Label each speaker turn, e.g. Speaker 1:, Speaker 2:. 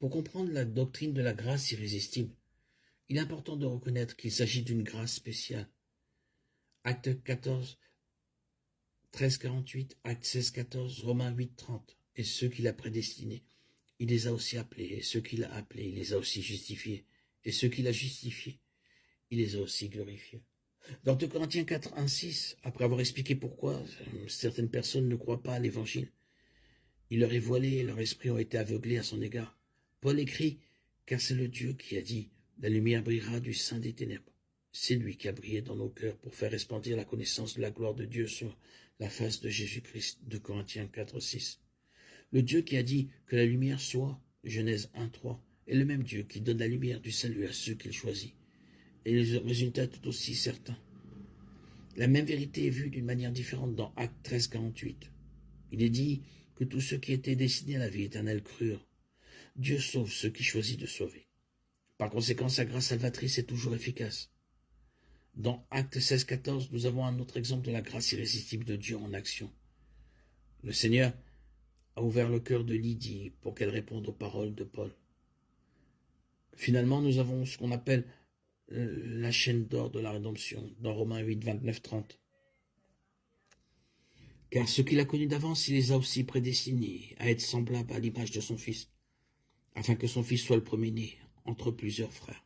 Speaker 1: Pour comprendre la doctrine de la grâce irrésistible, il est important de reconnaître qu'il s'agit d'une grâce spéciale. Acte 14, 13, 48, Acte 16, 14, Romains 8, 30. Et ceux qu'il a prédestinés, il les a aussi appelés. Et ceux qu'il a appelés, il les a aussi justifiés. Et ceux qu'il a justifiés, il les a aussi glorifiés. Dans 2 Corinthiens 4, 1, 6, après avoir expliqué pourquoi certaines personnes ne croient pas à l'évangile, il leur est voilé et leurs esprits ont été aveuglés à son égard. Paul écrit, car c'est le Dieu qui a dit, la lumière brillera du sein des ténèbres. C'est lui qui a brillé dans nos cœurs pour faire resplendir la connaissance de la gloire de Dieu sur la face de Jésus-Christ. 2 Corinthiens 4, 6. Le Dieu qui a dit que la lumière soit, Genèse 1, 3, est le même Dieu qui donne la lumière du salut à ceux qu'il choisit. Et le résultat est tout aussi certain. La même vérité est vue d'une manière différente dans Acte 13, 48. Il est dit que tous ceux qui étaient destinés à la vie éternelle crurent. Dieu sauve ceux qui choisissent de sauver. Par conséquent, sa grâce salvatrice est toujours efficace. Dans Acte 16, 14, nous avons un autre exemple de la grâce irrésistible de Dieu en action. Le Seigneur a ouvert le cœur de Lydie pour qu'elle réponde aux paroles de Paul. Finalement, nous avons ce qu'on appelle la chaîne d'or de la rédemption, dans Romains 8, 29, 30. Car ceux qu'il a connus d'avance, il les a aussi prédestinés à être semblables à l'image de son Fils, afin que son Fils soit le premier-né entre plusieurs frères.